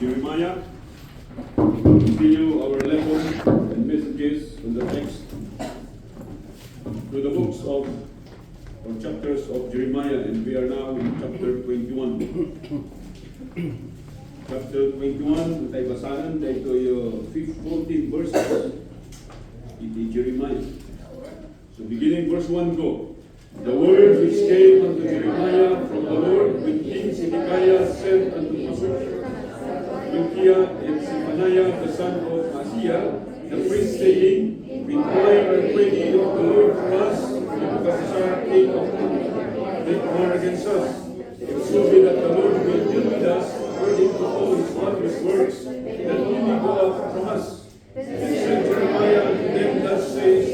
Jeremiah. Continue our lesson and messages on the text to the books of or chapters of Jeremiah, and we are now in chapter 21. Chapter 21, tayo basahan, ito yung 14 verses in Jeremiah. So beginning verse 1, go. The word which came unto Jeremiah from the Lord when King Zedekiah sent unto Hilkiah and Zephaniah the son of Maaseiah the priest, saying, Inquire and pray ye of the Lord for us, Nebuchadnezzar king of make war against us. It should be that the Lord will deal with us according to all his wondrous works, that he may go out from us. And said Jeremiah unto them, thus said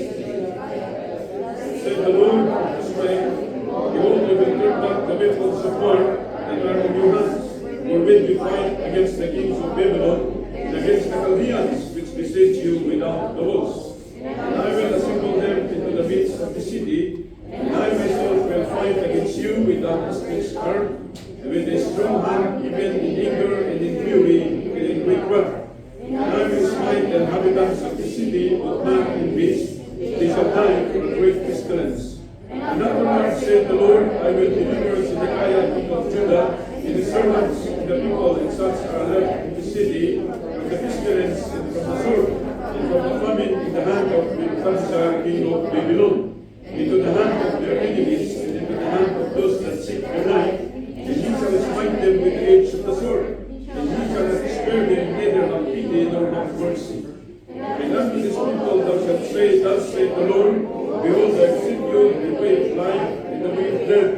the Lord of Israel, behold, I will turn back the weapons of war that are in your hands, wherewith you fight against the kings of Babylon, and against the Chaldeans which besiege you without the walls. And I will assemble them into the midst of the city, and I myself will fight against you with outstretched arm, and with a strong hand, even in anger and in fury, and in great wrath. And I will smite the inhabitants of the city with man and beast, they shall die for a great pestilence. And afterwards, said the Lord, I will deliver Zedekiah king of Judah, and his servants, and the people, and such are left in the city, from the pestilence, and from the sword, and from the famine in the hand of Nebuchadnezzar king of Babylon, into the hand of their enemies, and into the hand of those that seek their life. And he shall smite them with the edge of the sword, and he shall not spare them, neither have pity nor have mercy. And unto this people thou shalt say, thus saith the Lord, behold, I send you the way of life and the way of death.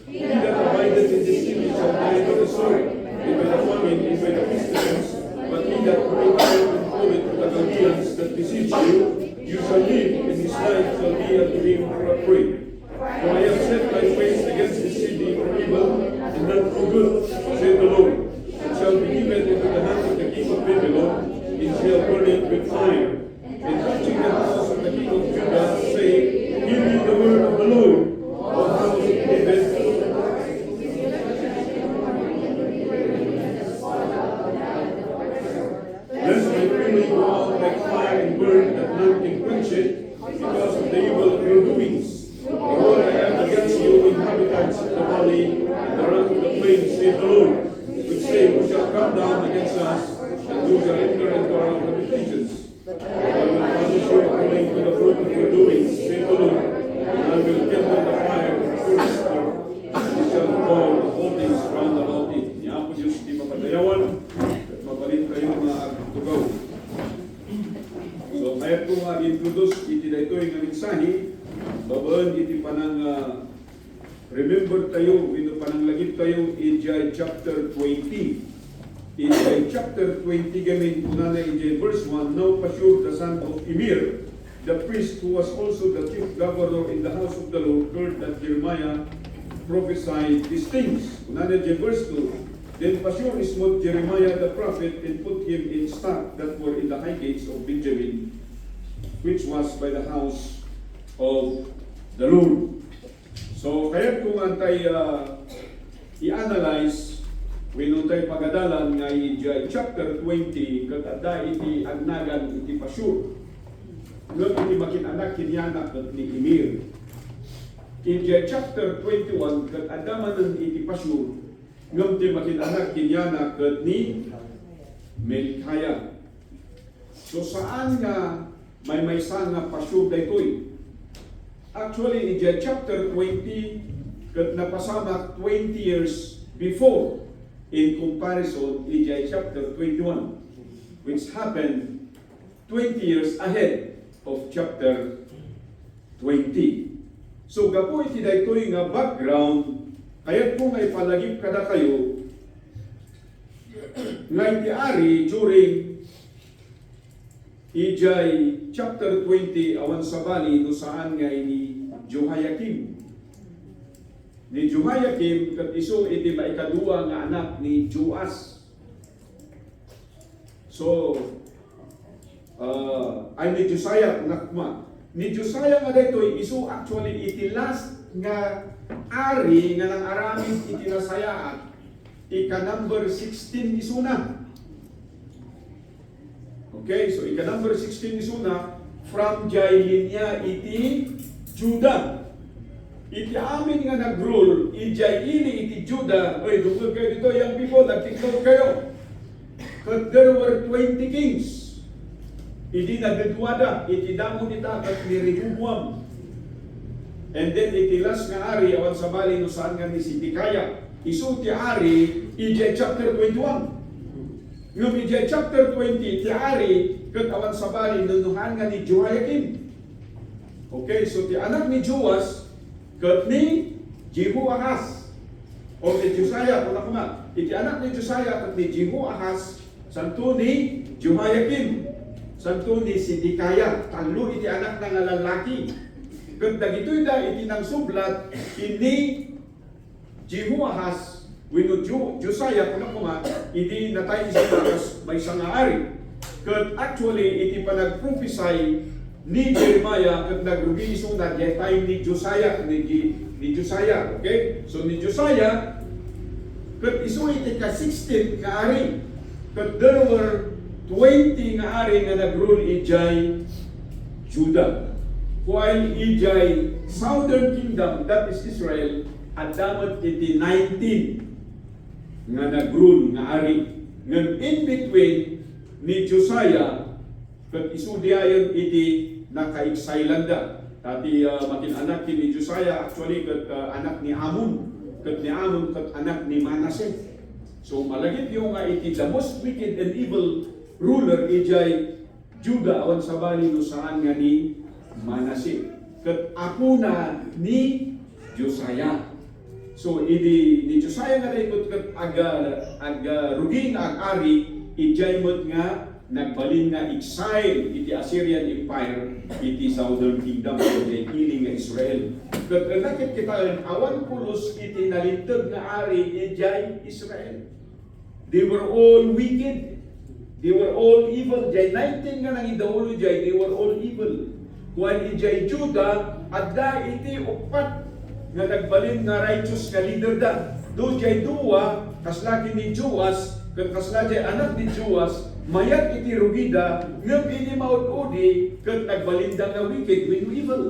He that abideth in this city shall die by the sword, and by the famine, and by the pestilence. But he that goeth out and goeth to the Chaldeans that besiege you shall live, and his life shall be unto him for a prey. For I have set my face against this city for evil, and not for good, saith the Lord. It shall be given into the hand of the king of Babylon, and shall burn it with fire. And touching the house of the king of Judah, say, Hear ye the word of the Lord, O house of David. Lest my fury go out like fire and burn, that none can quench it, because of the evil of your doings. Behold, I am against you, inhabitants of the valley, and the rock of the plain, saith the Lord, which say, Who shall come down against us, and who shall enter into our habitations? I will punish you according to the fruit of your doings, saith the Lord, and I will kindle the fire of the first earth, and it shall burn all things round about it. Niya po Diyos di mapadayawan, at mapalit kayo mga agtugaw. So, kaya po mag-introduce iti na ito yung mensahe, babaan iti panang remember tayo, ito panang lagit tayo, Ijay chapter 20. In chapter 20, gamin po na in verse 1, Now Pashur, the son of Immer, the priest who was also the chief governor in the house of the Lord, heard that Jeremiah prophesied these things. Unana in verse 2, Then Pashur smote Jeremiah the prophet and put him in stock that were in the high gates of Benjamin, which was by the house of the Lord. So, kaya kung antay i-analyze, when tayo pagadalan nga chapter 20, katada iti agnagan iti Pashur. Ngayon iti makinanak kinyanak ni Immer. In chapter 21, katadaman ng iti Pashur, ngayon iti makinanak kinyanak ni Melchiah. So saan nga may nga Pashur daytoy? Actually, in chapter 20, kat napasamak 20 years before, in comparison, in chapter 21, which happened 20 years ahead of chapter 20. So, gapo iti daytoy nga background, kaya po nga ipalagip kada kayo, nga iti ari during ijay chapter 20, awan sa bali, no saan nga ni Jehoiakim. Ni Jehoiakim, kat iso iti maikadua nga anak ni Joas. So, ay ni Josiah nakma. Ni Josiah nga daytoy iso actually iti last nga ari nga nang aramid iti nasayaat ika number 16 isuna. Okay, so ika number 16 is una, from jay linya iti Juda. Iti amin nga nag-rule, ijay ini iti Juda. Oy, dugod kayo dito, young people, nag-tiktok kayo. But there were 20 kings. Iti nagdudwada, iti damo nita at ni Rehoboam. And then iti last nga ari, awan sa bali no saan nga ni Sidikaya. Isu ti ari, ijay chapter 21. Yung ijay chapter 20, ti ari, kat awan sa bali, nunuhan nga ni Jehoiakim. Okay, so ti anak ni Joas, kat ni Jehoahaz, o ni Josiah, kung ako nga, iti anak ni Josiah kat ni Jehoahaz, santo ni Jehoiakim, santo ni Sidikaya, talo iti anak ng lalaki. Kat dagitoy da iti nang sublat, ini Jehoahaz, wino Josiah, kung ako nga, iti natay isilakas may sangaari. Kat actually, iti panag-prophesy ni Jeremiah kat nagrugi isunod yung time ni Josiah, ni Josiah, okay? So ni Josiah, kat isu iti ka-16 nga ari, kat there were 20 nga ari nga nag-rule ijay Judah. While ijay southern kingdom, that is Israel, at damat iti 19 nga nag-rule nga ari. Ngan in between ni Josiah, kat isu diayon iti naka-exilanda. Tati makin-anak ni Josiah, actually kat anak ni Amon. Kat ni Amon, kat anak ni Manasseh. So malagit yung iti the most wicked and evil ruler ijay Judah awan sa bali no saan nga ni Manasseh. Kat apo na ni Josiah. So ni Josiah nga daikot kat aga rugi nga ag-ari ijay mod nga nagbalin nga exile iti Assyrian Empire iti Southern Kingdom o iti iling nga Israel. Kat nakit kita awan pulos iti nalintag nga ari ijay Israel. They were all wicked. They were all evil. Jay 19 nga nang idaulo jay, they were all evil. Kuan ijay Judah, adda iti upat nga nagbalin nga righteous nga leader da. Do jay duwa, kaslaki ni Joas, kasla jay anak ni Joas, mayat iti rugida, ngam ini maud-udi, kat nagbalinda nga wicked when evil.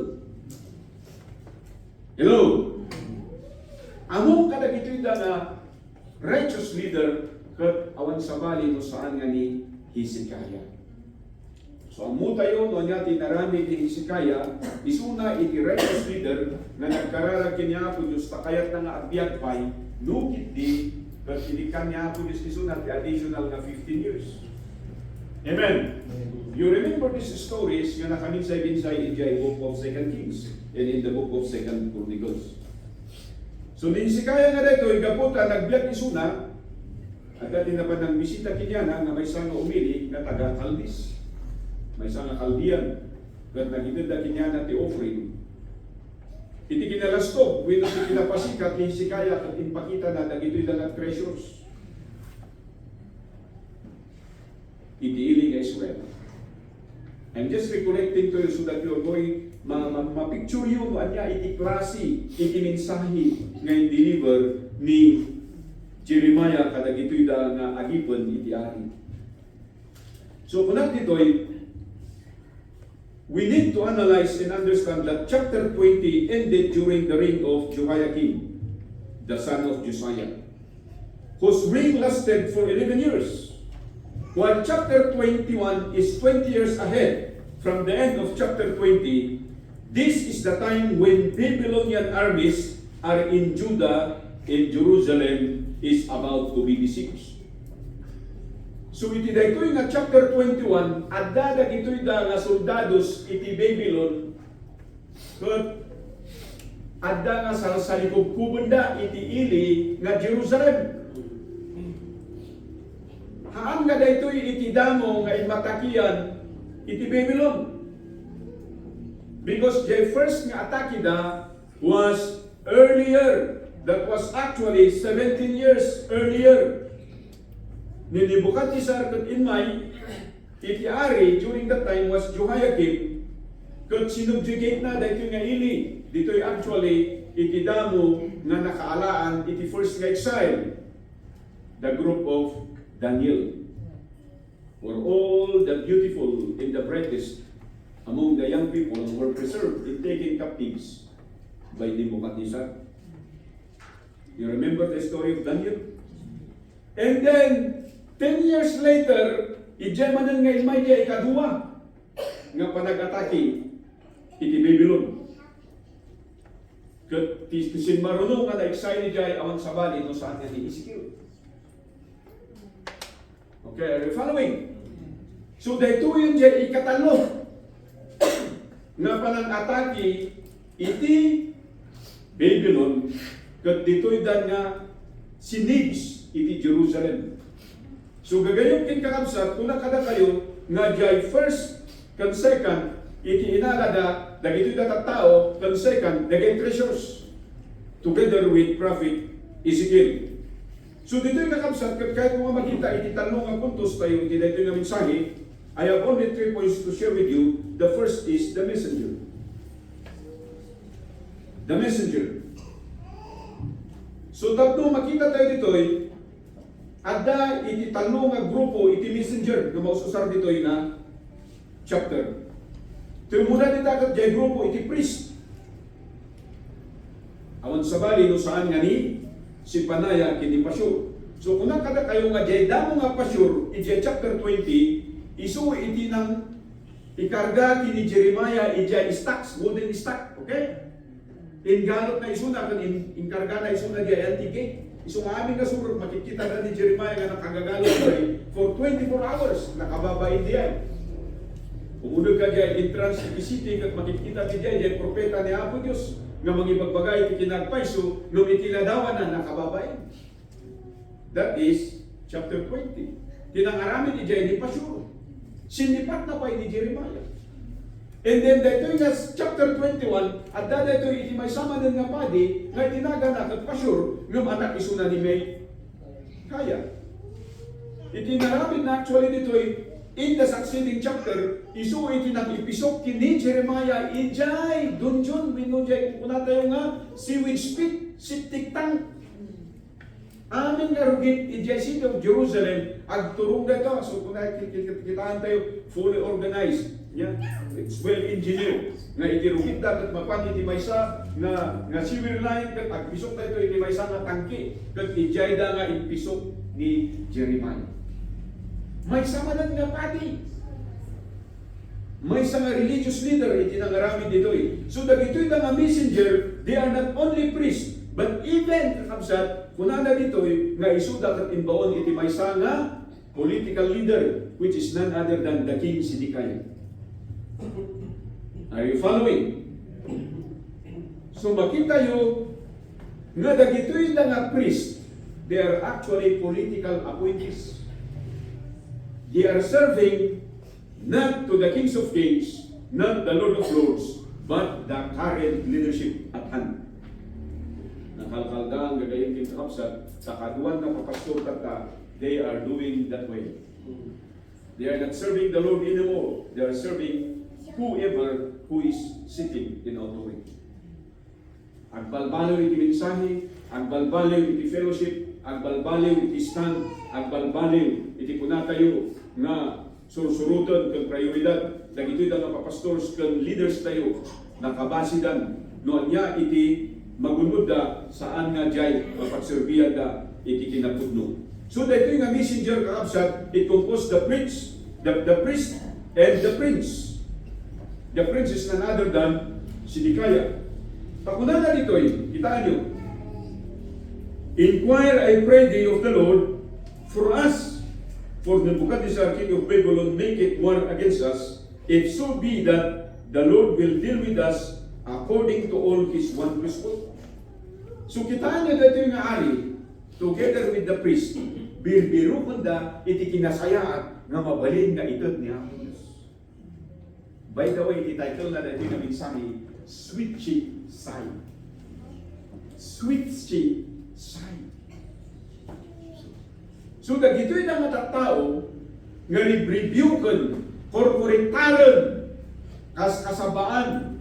Hello? Among kadagitoy da nga righteous leader, kat awan sa bali no saan nga ni Hezekiah. So ang mutayo no niya tinarami ni Hezekiah, isuna iti righteous leader na nagkararag kanya po Diyos takayat na nga abiyag pay, nukit di, kat inikan niya po Diyos isuna ti additional nga 15 years. Amen. You remember these stories nga nakaminsay-binsay in the book of 2 Kings and in the book of 2 Chronicles. So ni Hezekiah nga dito, igaputa, nagbiyak isuna, at dati na pa ng bisita kinyana nga may isang umili na taga-Kaldis. May isang Kaldian. At nagitid na kinyana ti offering. Iti kinalastog, wino ti kinapasikat ni Hezekiah at inpakita na nagito'y lang treasures. Iti iling Israel. I'm just recollecting to you so that you're going ma-picture yun anya iti klase, iti mensahe ngayon deliver ni Jeremiah kadagitoy da nga agipon iti ari. So kunat ditoy, we need to analyze and understand that chapter 20 ended during the reign of Jehoiakim, the son of Josiah, whose reign lasted for 11 years. While chapter 21 is 20 years ahead from the end of chapter 20, this is the time when Babylonian armies are in Judah and Jerusalem is about to be besieged. So iti daytoy nga chapter 21, adda dagitoy da nga soldados iti Babylon ket adda nga salsalikubkuben da iti ili nga Jerusalem. Haan nga daytoy iti damo nga imatakian iti Babylon. Because the first nga atake da was earlier. That was actually 17 years earlier. Ni Nebuchadnezzar ket inmay iti ari during that time was Jehoiakim ket sinubjugate na daytoy nga ili. Ditoy actually iti damo nga nakaalaan iti first nga exile, the group of Daniel. For all the beautiful and the brightest among the young people were preserved and taken captives by Nebuchadnezzar. You remember the story of Daniel? And then, 10 years later, ijamanan nga imay kay ikaduwa nga panag-atake iti Babylon. Kat tisin marunong nga na-excited jay awan sa bali no saan nga ni Ezekiel. Okay, are you following? So dahito yun jay ikatalo nga panag-atake iti Babylon kat dito'y dan nga sinibs iti Jerusalem. So gagayong kinkakabsat, kung nakada kayo, nga jay first, kan second, iti inalada, dagito'y tatatao, kan second, dagay treasures, together with Prophet Ezekiel. So dito'y kakabsat, kahit mga makita, iti talong nga puntos tayo, iti dito'y nga mensahe, I have only 3 points to share with you. The first is the messenger. The messenger. So tatlo makita tayo dito'y, ada iti talong nga grupo, iti messenger, na maususar dito'y na chapter. Tumuna dito jay grupo, iti priest. Awan sa bali, no saan nga ni, si Panaya, kini Pasyur. So kung nakada kayo nga jay damo nga Pasyur, iti chapter 20, isu iti nang ikarga kini Jeremiah, iti stacks, wooden stack, okay? Ingalot na isuna kan inkarga na isuna di antique. Isu nga aming kasurot makikita na ni Jeremiah nga nakagagalot for 24 hours nakababain diyan. Umunod ka diyan entrance to the city kat makikita ti diyan propeta ni Apo Dios nga mangibagbagay ti kinagpayso no itiladawan na nakababain. That is chapter 20. Tinangarami ni diyan ni Pasyur. Sinipat na pa ni Jeremiah. And then dito yung chapter 21, at dito iti may sama ng nga padi, nga itinaganap at Pasyur, ng anak isuna ni May kaya. Itinarabit na actually dito in the succeeding chapter, isu iti nag-ipisok kini Jeremiah, ijay, dunjun, winunjay, kuna tayo nga, sewage pit, septic tank. Amin nga rugit, ijay city of Jerusalem, agturong na ito, so kung kitaan tayo, fully organized. Yeah, it's well engineered. Nga itirugit dapat mapan iti maysa nga sewer line kat agpisok tayo iti maysa nga tangke kat ijay da nga ipisok ni Jeremiah. May sama na nga pati. May sa nga religious leader iti nangaramid dito eh. So dagitoy da nga messenger, they are not only priest but even kakabsat kunana dito eh, nga isu dapat imbaon iti maysa nga political leader which is none other than the King Zedekiah. Are you following? So makita nyo nga dagitoy na nga priest, they are actually political appointees. They are serving not to the kings of kings, not the Lord of lords, but the current leadership at hand. Nakalkaldaang gagayang kinakapsat, sa kaduan na papastor tata, they are doing that way. They are not serving the Lord anymore. They are serving whoever who is sitting in authority. Agbalbaliw iti mensahe, agbalbaliw iti fellowship, agbalbaliw iti stand, agbalbaliw iti kunatayo nga sursurutan kang prioridad. Dagitoy da nga papastors kang leaders tayo nakabasidan noon niya iti magunod da saan nga jay mapagserbiyan da iti kinapudno. So dito nga messenger kakabsat, it composed the priest and the prince. The prince is none other than Zedekiah. Pakunan na dito kitaan nyo. Inquire, I pray thee of the Lord, for us, for Nebuchadnezzar, king of Babylon, make it war against us, if so be that the Lord will deal with us according to all his wondrous work. So kitaan nyo dito yung ari, together with the priest, birbiru kunda iti kinasayaan nga mabalin nga itod niya. By the way, the title na dito na minsangi, Sweet Cheek Side. Sweet Cheek Side. So, dagito'y na matatao nga rebuken, korporitaran, kasabaan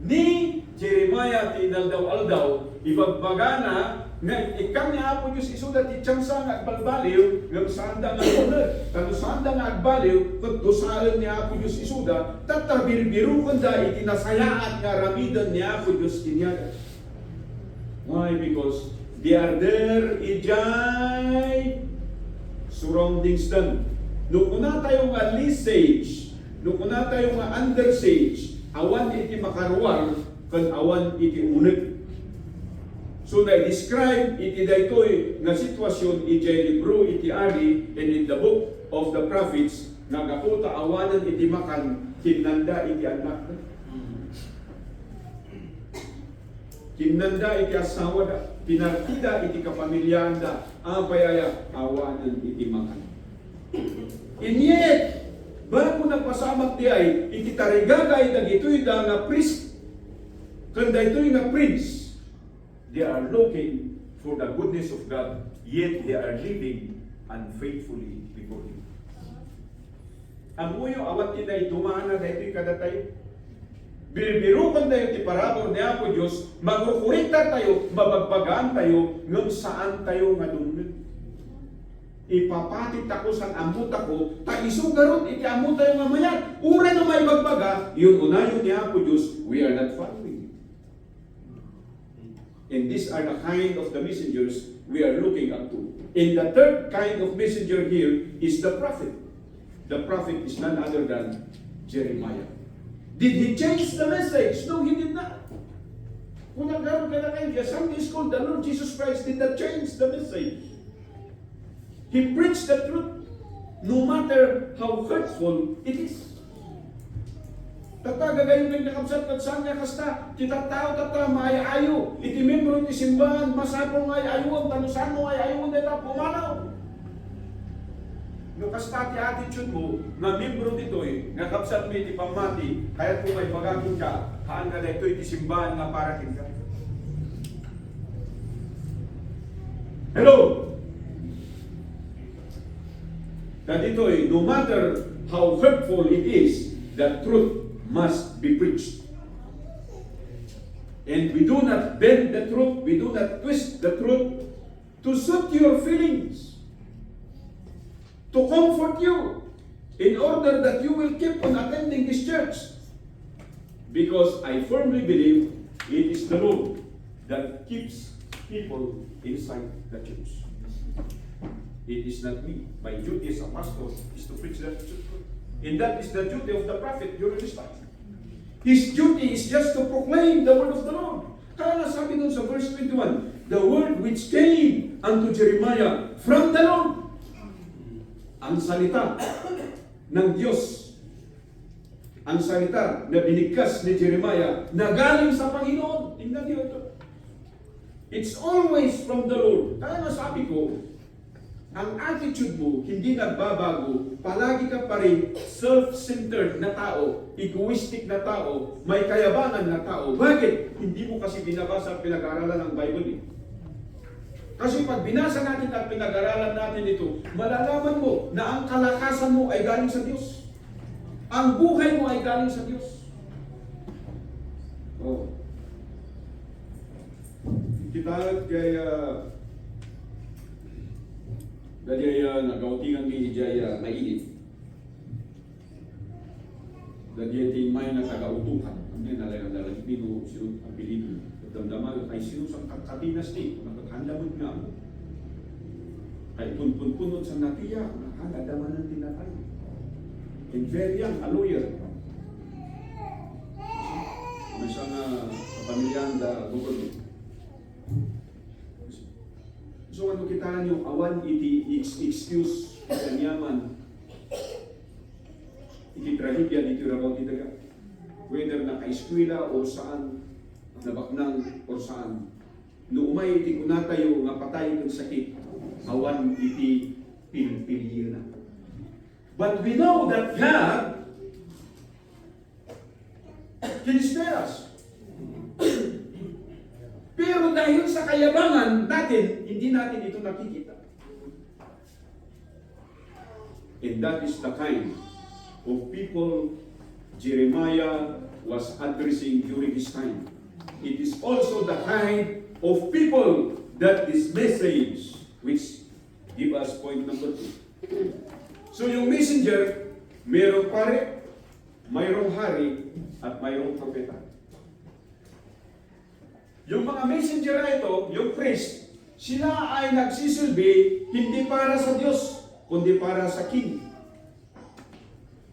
ni Jeremiah tinaldaw-aldaw, ibagbagana Nga ikam ni Apo Diyos isuda ti tiyangsa nga agbalbaliw ngam sanda nga unod. Kano sanda nga agbaliw kung dosalan ni Apo Diyos isuda tatabirbiru kanda iti nasayaan nga ramidan ni Apo Diyos kinyaga. Why? Because they are there ijay surroundings dan. No kuna tayo nga lisage, no kuna tayo nga undersage, awan iti makaruwar kan awan iti uneg. So na-describe iti daytoy nga sitwasyon iti libro iti ari and in the book of the prophets nga kaputa awanan iti makan kinanda iti anak. Kinanda iti asawa da, pinartida iti kapamilyaan da, apayaya awanan iti makan. And yet, bago nagpasamak di ay, iti tarigagay dagitoy da nga priest, kanda ito'y nga prince, they are looking for the goodness of God, yet they are living unfaithfully before Him. Ang uyo awat tinay dumana na ito'y kadatay. Biribirukan tayo ti parabor ni Apo Diyos, magkukurita tayo, mabagbagaan tayo, ngam saan tayo nga dunod. Ipapatit ako sa amut ako, ta isugarot iti amut tayo nga mayan. Ura na may magbaga, yun unayon ni Apo Diyos, we are not following. And these are the kind of the messengers we are looking up to. And the third kind of messenger here is the prophet. The prophet is none other than Jeremiah. Did he change the message? No, he did not. Kung nagkaroon ka na kayo, Sunday school, the Lord Jesus Christ did not change the message. He preached the truth, no matter how hurtful it is. Tata gagayon ng nakabsat at saan nga kasta, kita tao tata maayayo, iti membro iti simbahan, masapong ayayon, tanusan mo ayayon nila pumanaw. No kasta ti attitude mo, na membro dito nga kapsat mo iti pamati, kaya kung may bagagin ka, haan ka na ito iti simbahan nga parating ka. Hello! Na dito no matter how hurtful it is, the truth must be preached. And we do not bend the truth, we do not twist the truth to suit your feelings, to comfort you, in order that you will keep on attending this church. Because I firmly believe it is the Lord that keeps people inside the church. It is not me. My duty as a pastor is to preach that truth. And that is the duty of the prophet during this time. His duty is just to proclaim the word of the Lord. Kaya nasabi dun sa verse 21, the word which came unto Jeremiah from the Lord. Ang salita ng Diyos. Ang salita na binigkas ni Jeremiah na galing sa Panginoon. Tingnan niyo ito. It's always from the Lord. Kaya nasabi ko, ang attitude mo hindi nagbabago, palagi ka pa rin self-centered na tao, egoistic na tao, may kayabangan na tao. Bakit? Hindi mo kasi binabasa at pinag-aaralan ng Bible eh. Kasi pag binasa natin at pinag-aaralan natin ito, malalaman mo na ang kalakasan mo ay galing sa Diyos. Ang buhay mo ay galing sa Diyos. Oh. Kita kaya dahil nagautingan ni Ijaya mainit. Dahil may nakagautuhan. Ang nalagang pino sino ang pilito. Damdamal ay sino sa katinas ni. Nagkakandamot nga mo. Ay punpunpunod sa natiya. Nakakadaman ng tinatay. And very young, a lawyer. May siyang kapamilyan da government. So ano kita nyo, awan iti excuse kanyaman iti trahedya iti rabaw ti daga. Whether naka-eskwela o saan, nabaknang o saan. No umay iti kunatayo nga patay ng sakit, awan iti pilpiliya na. But we know that God can spare us. Pero dahil sa kayabangan natin, hindi natin ito nakikita. And that is the kind of people Jeremiah was addressing during his time. It is also the kind of people that this message, which give us point number 2. So yung messenger, mayroong pare, mayroong hari, at mayroong propeta. Yung mga messenger na ito, yung priest, sila ay nagsisilbi hindi para sa Diyos, kundi para sa king.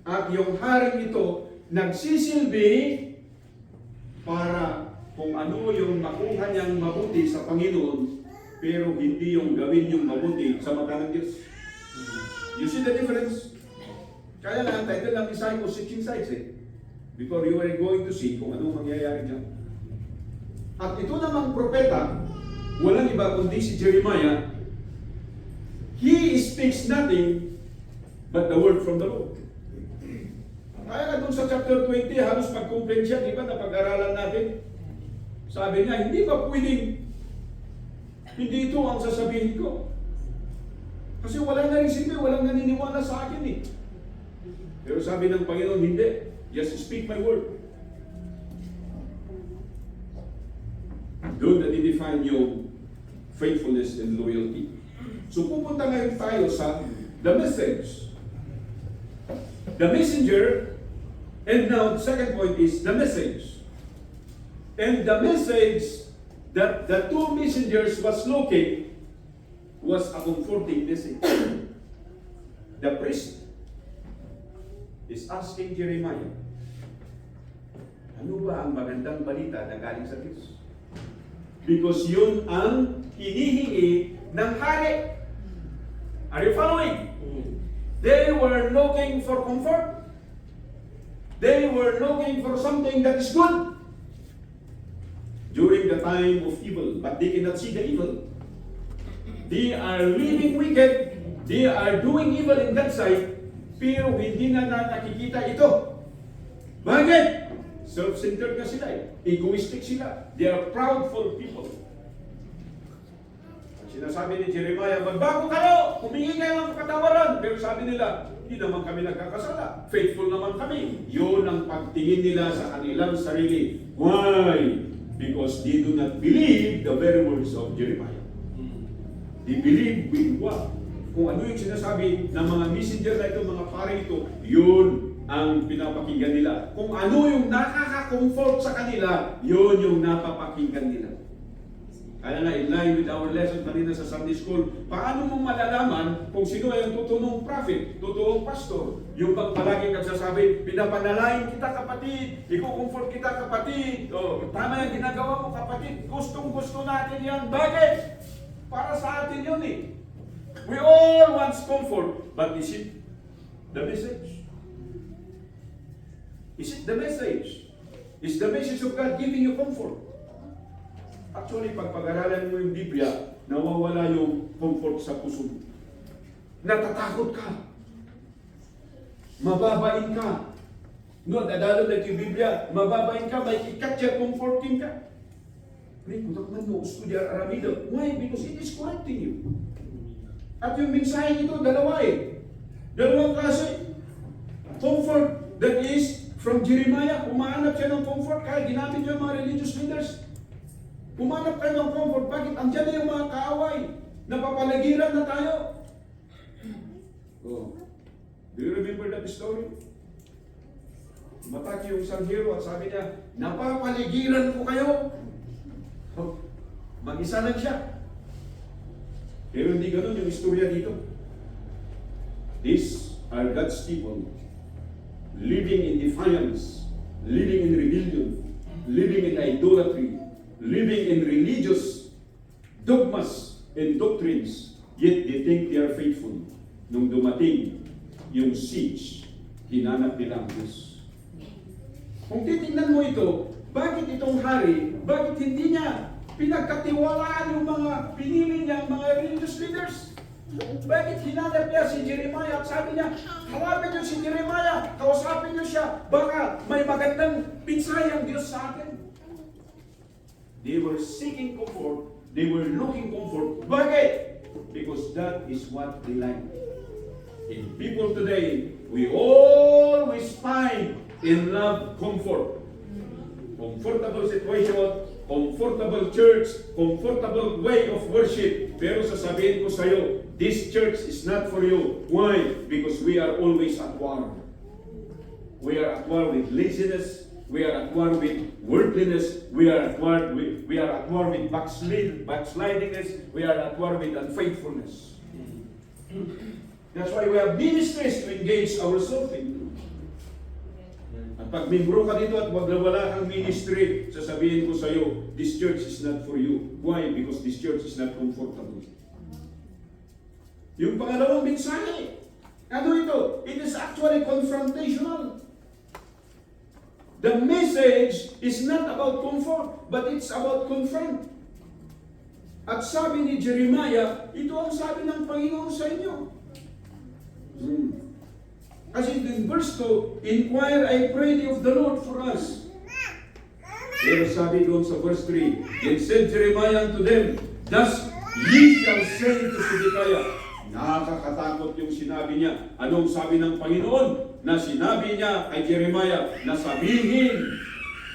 At yung haring ito, nagsisilbi para kung ano yung makuha niyang mabuti sa Panginoon, pero hindi yung gawin yung mabuti sa mata ng Diyos. You see the difference? Kaya nga, ang title ng design ko, Searching Sights before you are going to see kung anong mangyayari dyan. At ito namang propeta, walang iba kundi si Jeremiah, he speaks nothing but the word from the Lord. Kaya nga dun sa chapter 20, halos mag-complain siya, di ba, napag-aralan natin? Sabi niya, hindi ba pwedeng hindi ito ang sasabihin ko? Kasi wala na rin silbi, walang naniniwala sa akin eh. Pero sabi ng Panginoon, hindi. Just speak my word. Doon na-define yung faithfulness and loyalty. So pupunta ngayon tayo sa the message. The messenger, and now the second point is the message. And the message that the two messengers was looking was a comforting message. The priest is asking Jeremiah, ano ba ang magandang balita na galing sa Diyos? Because yun ang hinihingi ng hari. Are you following? They were looking for comfort. They were looking for something that is good during the time of evil, but they cannot see the evil. They are living wicked. They are doing evil in that side, pero hindi na nakikita ito. Bakit? Self-centered na sila eh. Egoistic sila. They are proudful people. Sinasabi ni Jeremiah, magbago kayo! Humingi kayo ng katawaran! Pero sabi nila, hindi naman kami nagkakasala. Faithful naman kami. Yun ang pagtingin nila sa kanilang sarili. Why? Because they do not believe the very words of Jeremiah. They believe with what? Kung ano yung sinasabi ng mga messenger na ito, mga pare ito, yun ang pinapakinggan nila. Kung ano yung nakaka-comfort sa kanila, yun yung napapakinggan nila. Kaya nga, in line with our lesson kanina sa Sunday School, paano mo malalaman kung sino ay ang totoong prophet, totoong pastor? Yung pag palaging nagsasabi, pinapanalangin kita kapatid, iko-comfort kita kapatid, tama yung ginagawa mo kapatid, gustong-gusto natin yan. Bakit? Para sa atin yun eh. We all want comfort, but is it the message? Is it the message? Is the message of God giving you comfort? Actually, pag pag-aralan mo yung Biblia, nawawala yung comfort sa puso mo. Natatakot ka. Mababain ka. No, dadalo na yung Biblia, mababain ka, may i-capture comforting ka. Ray, kutak man mo, estudyar Aramido. Why? Because it is correcting you. At yung mensahe nito, dalawa eh. Dalawang klase. Comfort that is from Jeremiah. Umahanap siya ng comfort kaya ginamit yung mga religious leaders. Umanap kayo ng comfort. Bakit? Andiyan na yung mga kaaway. Napapaligiran na tayo. Oh. Do you remember that story? Mataki yung isang hero at sabi niya, napapaligiran ko kayo. Oh. Mag-isa lang siya. Pero hindi ganun yung istorya dito. These are God's people living in defiance, living in rebellion, living in idolatry, living in religious dogmas and doctrines, yet they think they are faithful. Nung dumating yung siege, hinanap nila ang Diyos. Kung titingnan mo ito, bakit itong hari, bakit hindi niya pinagkatiwalaan yung mga pinili niyang mga religious leaders? Bakit hinanap niya si Jeremiah at sabi niya, harapin niyo si Jeremiah, kausapin niyo siya, baka may magandang pinsay ang Diyos sa atin. They were seeking comfort, they were looking comfort. Bakit? Because that is what they like. In people today, we always find in love comfort. Comfortable situation, comfortable church, comfortable way of worship. Pero sasabihin ko sa iyo, this church is not for you. Why? Because we are always at war. We are at war with laziness. We are at war with worldliness. We are at war with backslidingness. We are at war with unfaithfulness. That's why we have ministries to engage ourselves in. At pag membro ka dito at wala kang ministry, sasabihin ko sa iyo, this church is not for you. Why? Because this church is not comfortable. Yung pangalawang mensahe, ano ito? It is actually confrontational. The message is not about comfort, but it's about confront. At sabi ni Jeremiah, ito ang sabi ng Panginoon sa inyo. Kasi in verse 2, inquire, I pray thee of the Lord for us. Pero sabi doon sa verse 3, then said Jeremiah unto them, thus ye shall say to Zedekiah. Nakakatakot yung sinabi niya. Anong sabi ng Panginoon? Na sinabi niya kay Jeremiah na sabihin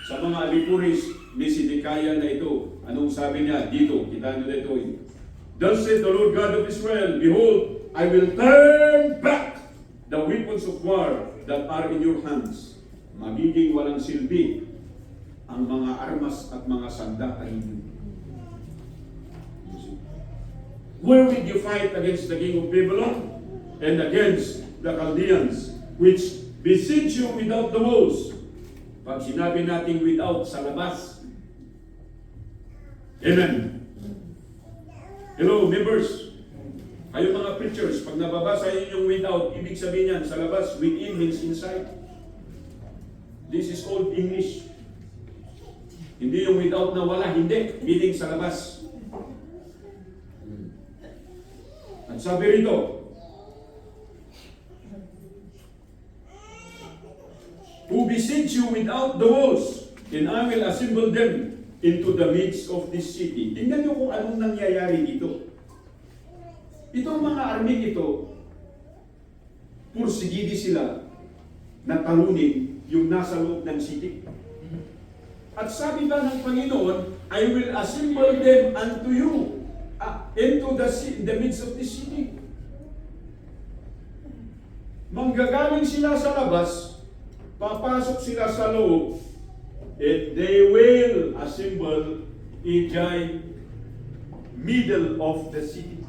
sa mga alipuris ni Zedekiah na ito. Anong sabi niya? Dito, kita nyo dito. Thus said the Lord God of Israel, behold, I will turn back the weapons of war that are in your hands. Magiging walang silbi ang mga armas at mga sandata ninyo. Where will you fight against the king of Babylon and against the Chaldeans, which besiege you without the walls? Pag sinabi natin without, sa labas. Amen. Hello, members. Kayo mga preachers, pag nababasa yun yung without, ibig sabihin yan, sa labas, within means inside. This is called English. Hindi yung without na wala, hindi. Meaning sa labas. At sabi rito, who besiege you without the walls, and I will assemble them into the midst of this city. Tingnan nyo kung anong nangyayari dito. Itong mga arming ito, pursigidi sila na talunin yung nasa loob ng city. At sabi ba ng Panginoon, I will assemble them unto you, into the midst of this city. Manggagaling sila sa labas, papasok sila sa loob, and they will assemble in the middle of the city.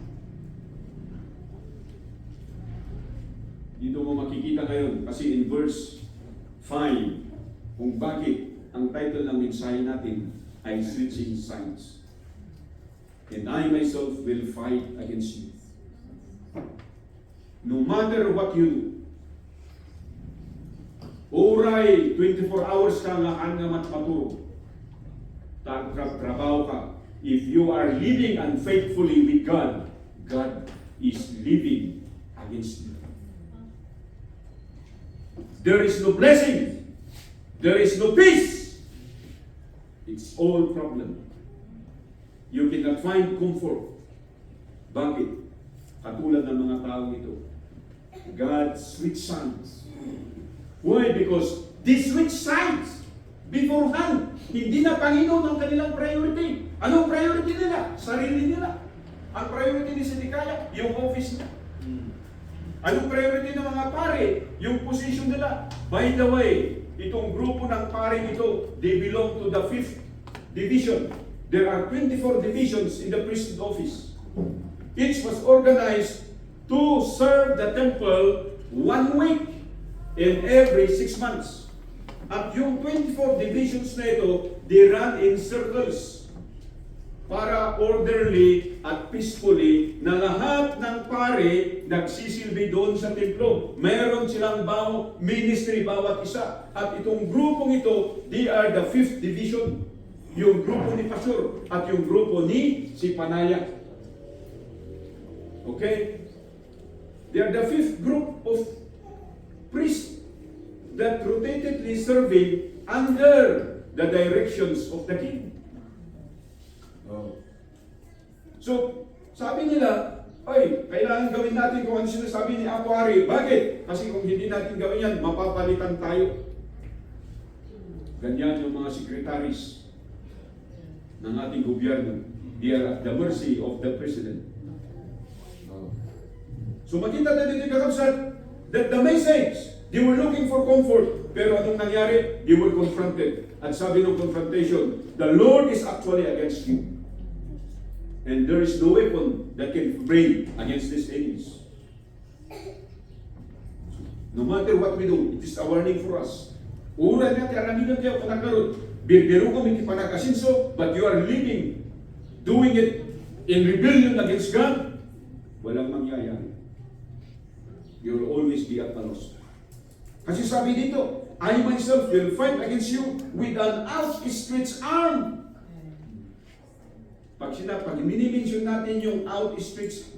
Dito mo makikita ngayon, kasi in verse 5, kung bakit ang title ng mensahe natin ay Switching Sides. And I myself will fight against you. No matter what you do. Oray, 24 hours ka nga angamat maturo. Trabaho ka. If you are living unfaithfully with God, God is living against you. There is no blessing. There is no peace. It's all problem. You cannot find comfort. Bakit? Katulad ng mga tao ito. God switch sides. Why? Because they switch sides beforehand. Hindi na Panginoon ang kanilang priority. Anong priority nila? Sarili nila. Ang priority ni Zedekiah, yung office niya. Anong priority ng mga pare? Yung position nila. By the way, itong grupo ng pare ito, they belong to the 5th division. There are 24 divisions in the priesthood office. Each was organized to serve the temple 1 week in every 6 months. At yung 24 divisions na ito, they run in circles para orderly at peacefully na lahat ng pare nagsisilbi doon sa templo. Meron silang ministry bawat isa. At itong grupong ito, they are the 5th division. Yung grupo ni Pastor at yung grupo ni si Panaya. Okay? They are the 5th group of priests that rotatedly serving under the directions of the king. So, sabi nila, ay, kailangan gawin natin kung ano sinasabi ni Apo Ari. Bakit? Kasi kung hindi natin gawin yan, mapapalitan tayo. Ganyan yung mga secretaries. ng ating gobyerno. They are at the mercy of the president. So makita natin dito kakabsat that the message, they were looking for comfort. Pero anong nangyari? They were confronted. At sabi ng confrontation, the Lord is actually against you. And there is no weapon that can bring against these enemies. No matter what we do, it is a warning for us. Ura natin, araminan kayo panagkaroon. Birbiro ko may panagasinso, but you are living, doing it in rebellion against God. Walang mangyayari. You will always be at a loss. Kasi sabi dito, I myself will fight against you with an outstretched arm. Pag minimension natin yung outstretched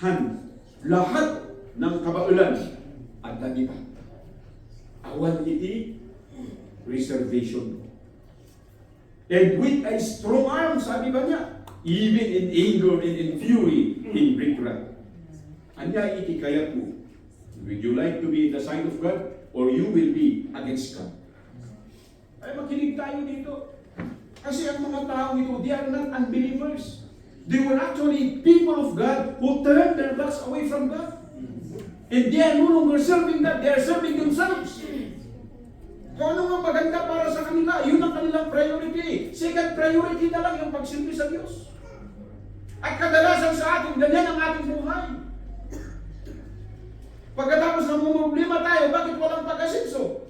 hand, lahat ng kabaulan at dagita. Awan iti reservation. And with a strong arm, sabi ba niya, even in anger and in fury, in great wrath. Anya iti kayat mo. Would you like to be in the side of God or you will be against God? Ay makinig tayo dito. Kasi ang mga tao ito, they are not unbelievers. They were actually people of God who turned their backs away from God. And they are no longer serving God, they are serving themselves. Kung ano nga maganda para sa kanila, yun ang kanilang priority. Second priority na lang yung pagsilbi sa Diyos. At kadalasan sa atin, ganyan ang ating buhay. Pagkatapos ng problema tayo, bakit walang pag-asenso?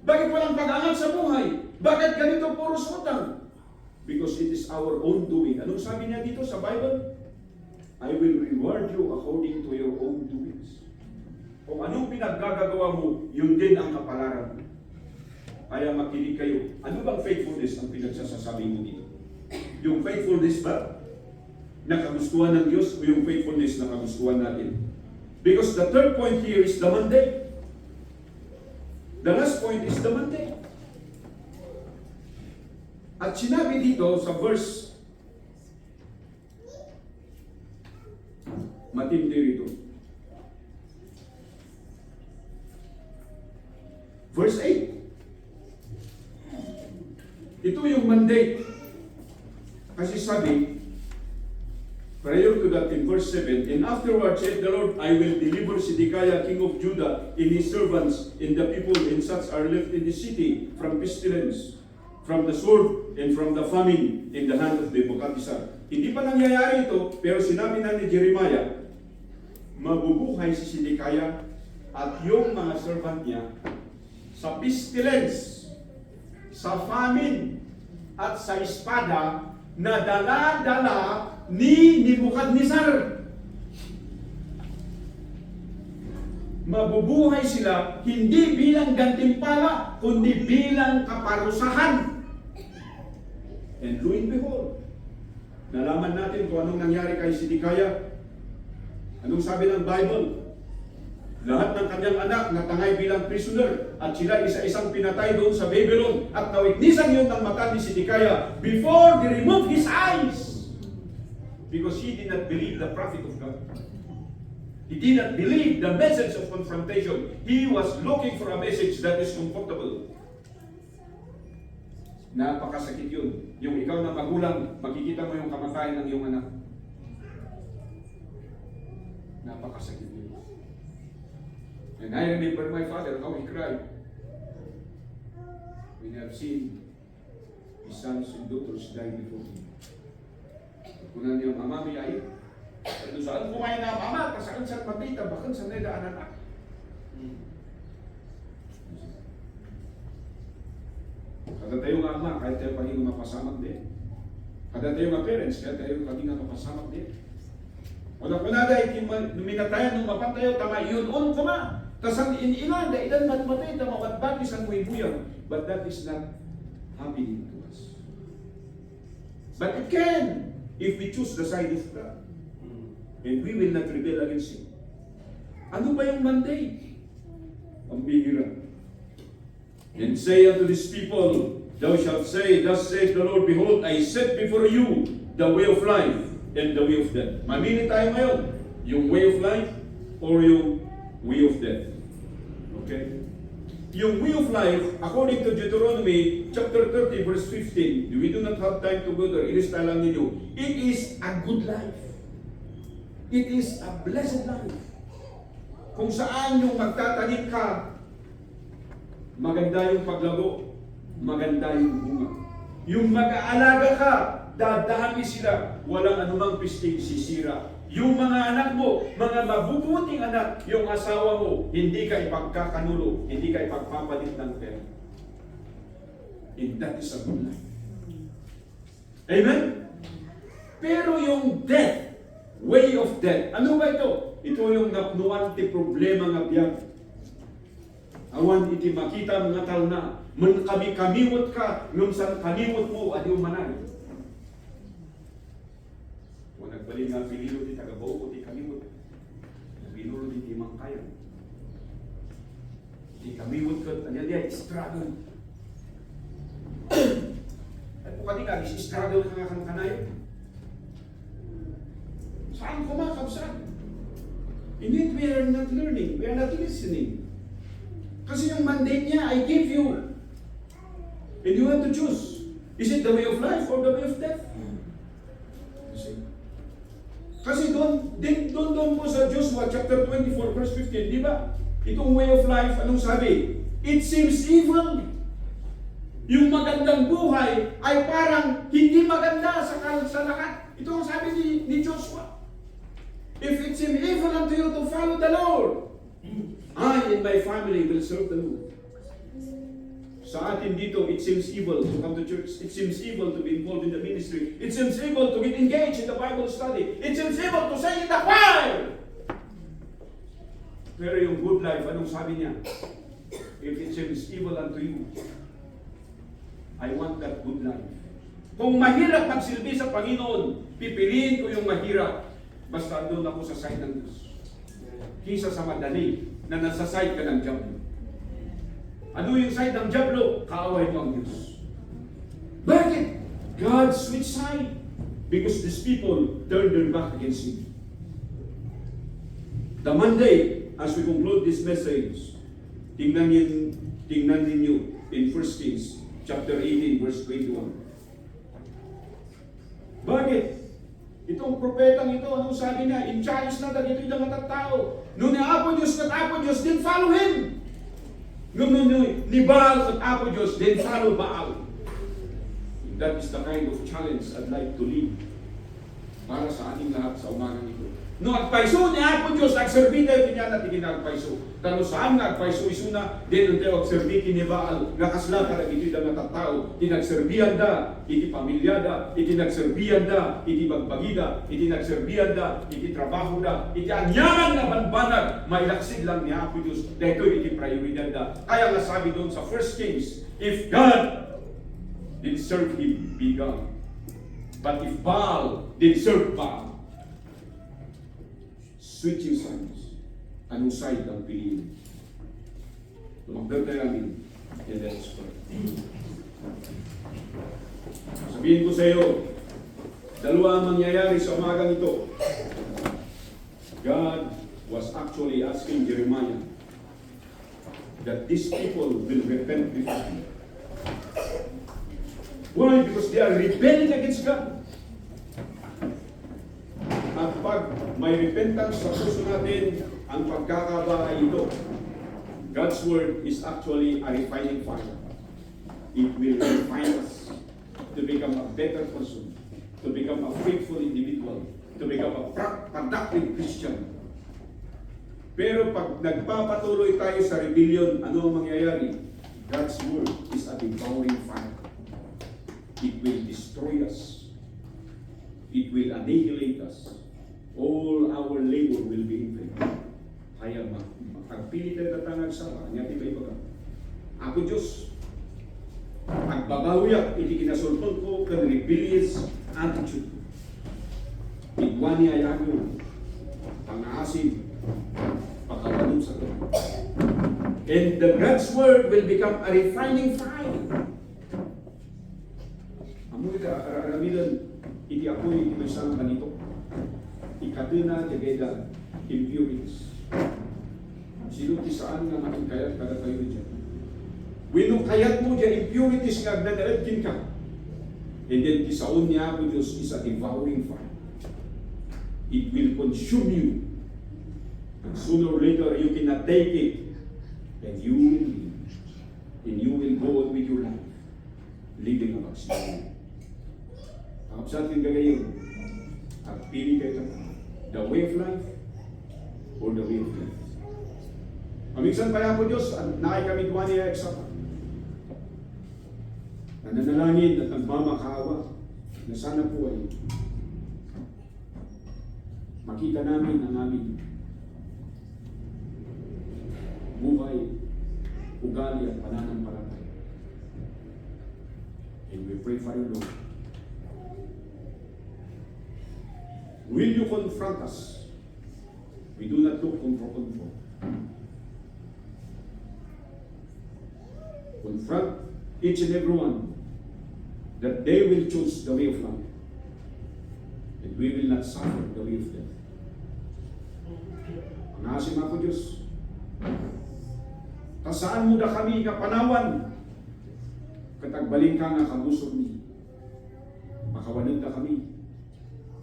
Bakit walang pag-angat sa buhay? Bakit ganito puros utang? Because it is our own doing. Anong sabi niya dito sa Bible? I will reward you according to your own doings. Kung anong pinaggagawa mo, yun din ang kapalaran mo. Kaya makinig kayo. Ano bang faithfulness ang pinagsasasabi mo dito? Yung faithfulness ba na kagustuhan ng Diyos o yung faithfulness na kagustuhan natin? Because the third point here is the mandate. The last point is the mandate. At sinabi dito sa verse, matindi rito. Verse 8. Ito yung mandate. Kasi sabi, prior to that in verse 7, and afterward said the Lord, I will deliver Zedekiah king of Judah and his servants and the people and such are left in the city from pestilence, from the sword and from the famine in the hand of Nebuchadnezzar. Hindi pa nangyayari ito, pero sinabi na ni Jeremiah, mabubuhay si Zedekiah at yung mga servant niya sa pestilence, sa famine, at sa espada na dala-dala ni Nebuchadnezzar. Mabubuhay sila hindi bilang gantimpala, kundi bilang kaparusahan. And lo and behold, nalaman natin kung anong nangyari kay Zedekiah. Anong sabi ng Bible? Lahat ng kanyang anak natangay bilang prisoner at sila isa-isang pinatay doon sa Babylon at nawitnisan yun ng mata ni Zedekiah before they removed his eyes. Because he did not believe the prophet of God. He did not believe the message of confrontation. He was looking for a message that is comfortable. Napakasakit yun. Yung ikaw na magulang, makikita mo yung kamatayan ng iyong anak. Napakasakit yun. And I remember my father, how he cried when I have seen his sons and daughters die before him. Kunan niya, mama, may ayun. Pero saan kumain na, mama, kasaan saan matita, bakit saan na daan anak? Kada tayo nga ama, kahit tayo paging mapasamak din. Kada tayo nga parents, kahit tayo paging mapasamak din. Wala ko na dahil minatayan ng mapantayo, tama yun on ko ma. Kasang inilan, dailan matmatay, tama at bakit ang buhay-buyan. But that is not happening to us. But it can, if we choose the side of God. And we will not rebel against Him. Ano ba yung mandate? Ang bihira. And say unto these people, thou shalt say, thus saith the Lord, behold, I set before you the way of life and the way of death. Mamili tayo ngayon, yung way of life or yung way of death. Okay? yung way of life, according to Deuteronomy chapter 30 verse 15, we do not have time to go there, ilista lang ninyo, it is a good life. It is a blessed life. Kung saan yung magtatanim ka, maganda yung paglago, maganda yung bunga. Yung mag-aalaga ka, dadami sila, walang anumang pisting sisira. Yung mga anak mo, mga mabubuting anak, yung asawa mo, hindi ka ipagkakanulo, hindi ka ipagpapalit ng pera. And that is a good life. Amen? Pero yung death, way of death, ano ba ito? Ito yung napnuan ti problema nga biyag. Awan iti makita mga tao na, man kami-kamiwot ka, nung saan kamiwot mo, adi umanay. Kung nagbalin nga pinilo ti tagabaw ko ti kamiwot, pinilo ti mangkayan. Ti kamiwot ko, ano diya, struggle. At kung kani nga, struggle ka nga kang kanayon. Saan kumakabsat? In it, we are not learning, we are not listening. Kasi yung mandate niya, I give you. And you have to choose. Is it the way of life or the way of death? You see? Kasi doon po sa Joshua chapter 24 verse 15, di ba? Itong way of life, anong sabi? It seems evil. Yung magandang buhay ay parang hindi maganda sa lahat. Ito ang sabi ni Joshua. If it seems evil unto you to follow the Lord, I and my family will serve the Lord. Sa atin dito, it seems evil to come to church. It seems evil to be involved in the ministry. It seems evil to get engaged in the Bible study. It seems evil to sing in the choir. Pero yung good life, anong sabi niya? If it seems evil unto you, I want that good life. Kung mahirap magsilbi sa Panginoon, pipiliin ko yung mahirap. Basta doon ako sa side ng Diyos. Kisa sa madali na nasa side ka ng Diablo. Ano yung side ng Diablo? Kaaway mo ang Diyos. Bakit? God switched side. Because these people turned their back against Him. The Monday, as we conclude this message, tingnan ninyo in 1 Kings chapter 18 verse 21. Bakit? Itong propetang ito, anong sabi niya? In challenge na dagito yung mga tao. Nung ni Apo Diyos at Apo Diyos, then follow Him. Nung ni Baal at Apo Diyos, then follow Baal. That is the kind of challenge I'd like to leave para sa ating lahat sa umagang ito. No agpaiso ni Apo Diyos, agserbi tayo kinyan at ikinagpaiso. Tano saan nga agpaiso isuna, din tayo agserbi kini Baal, nakasla ka na iti mga tattao, tinagserbihan da, iti pamilya da, iti nagserbihan da, iti bagbagida, iti nagserbihan da, iti trabaho da, iti anyaman na banbanag, mailaksid lang ni Apo Diyos, dito iti prioridad da. Kaya nga sabi doon sa 1 Kings, if God did serve Him, be God. But if Baal did serve Baal, switching sides. Anong side ang piliin? Tumakdal tayo namin. And let's pray. Sabihin ko sa iyo, dalawa ang mangyayari sa umagang ito. God was actually asking Jeremiah that these people will repent before Him. Why? Because they are rebelling against God. At pag may repentance sa puso natin, ang pagkakabahay ito, God's Word is actually a refining fire. It will refine us to become a better person, to become a faithful individual, to become a productive Christian. Pero pag nagpapatuloy tayo sa rebellion, ano ang mangyayari? God's Word is a devouring fire. It will destroy us. It will annihilate us. All our labor will be in vain. Kaya magpili tayo tatangag sa kanya, di ba iba ka? Ako Diyos, agbabawiyak, iti kinasulton ko kang rebellious attitude. Igwani ay ako, pang-aasim, pagkabalong sa Lord. And the God's Word will become a refining fire. Amoy ka, aramidan, iti ako'y iti may isang ganito. Ikaduna jageda impurities. Sino ti saan nga makin kayat kada kayo dyan? Wenno kayat mo dyan impurities nga agdadaladkin ka. And then kisaon niya po Diyos is a devouring fire. It will consume you. And sooner or later you cannot take it. And you will leave. And you will go on with your life. Living a backsliding. Kakapsat yung gagayon. At pili kayo the way of life or the way of death. Paminsan kaya po Diyos, nakay kami duwa niya eksapa. Nananalangin at nagmamakawa na sana po ay makita namin ang aming buhay, ugali at pananampalataya. And we pray for you, Lord. Will you confront us? We do not look for control. Confront each and every one that they will choose the way of life. And we will not suffer the way of death. Ang asim ako Diyos, kasaan mo na kami kapanawan, katagbalin ka nga kabusog ni, makawanan na kami,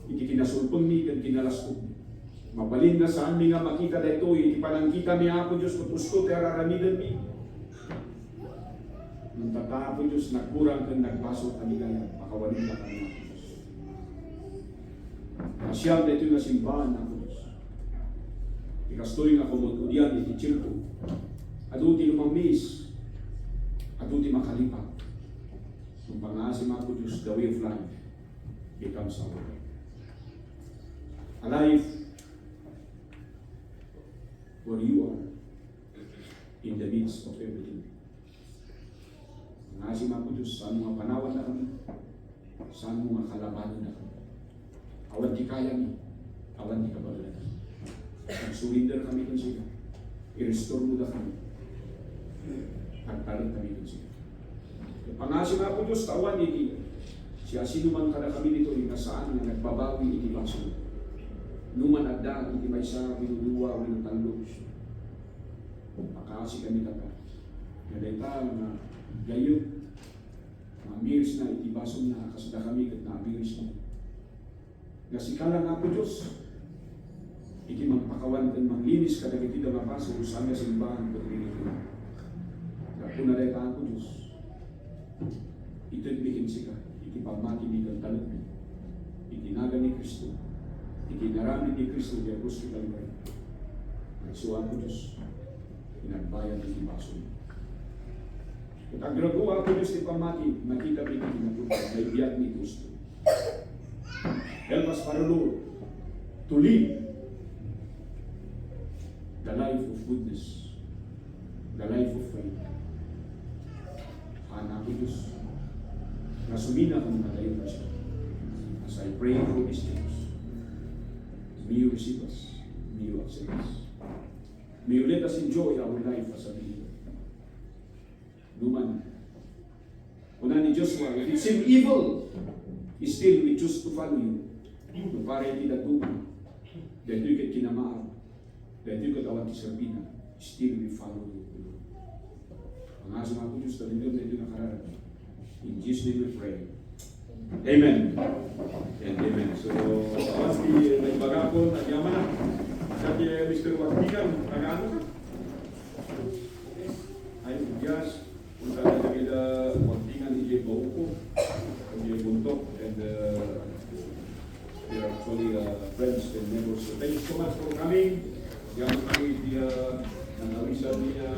ikikinasulpon ni, kan kinalasog ni. Mabalin na saan mi nga makita na ito, ipanangkita mi ako Diyos, kutusto, teraramidan mi. Nung tatapo Diyos, nagkurang kang nagbaso kami kaya, makawanin na kami ako Diyos. Masyam na ito yung simbahan ako Diyos. Ikastoy nga kumutudyan, itichirko. Aduti lumamis, aduti makalipat. Nung pangasim ako Diyos, the way of life becomes our life. A life where you are in the midst of everything. Nangasim ako Diyos, saan mga panawan na kami, saan mga kalabanan na kami. Awan di kaya mi, awan di kabalanan. Nag-surrender kami kung sila. I-restore mo na kami. Nagtalit kami kung sila. Pangasim ako Diyos, tawan iti. Siya sinuman ka na kami dito, yung nasaan na nagbabawi iti baso. Numan agda, iti may sa winuduwa, winutalo. Makasi kami kata. Nadayta, mga gayo. Mga miris na, iti baso na, kasada kami kat na miris na. Nasikala nga po Diyos. Iti magpakawan kan manglinis kada kiti da mapaso usanga simbahan ko dito. Dapo na dayta ako Diyos. Itagbihin sika, iti pamati ni kan talog. Itinaga ni Kristo. Itinarami ni Kristo di Agos kita libay. Nagsuwa ko Diyos. Pinagbayan ni baso. At ang graduwa ko Diyos ni pamati, makita mo iti kinatuwa, may biyag ni Kristo. Help us para Lord to live the life of goodness, the life of faith. Anak ko Diyos, nasumina kong natayo na siya. As I pray for these things, may you receive us, may you accept us. May you let us enjoy our life as a believer. Luman, una ni Joshua, if it seems evil, still we choose to follow you. Kung para hindi natuman, dahil ito'y kinamaar, dahil ito'y katawan ti Serbina, still we follow you. Ang asang ako Diyos, talindon na ito nakararap. In Jesus' name we pray. Amen. And amen. So, once the nagbagapon, nagyaman na. Sabi Mr. Waktigan, tagano ka? Ay, yes. Punta na nagila Waktigan, hindi Bauko. Hindi Buntok. And we are actually friends and neighbors. So thank you so much for coming. Yaman kami di nangawisan niya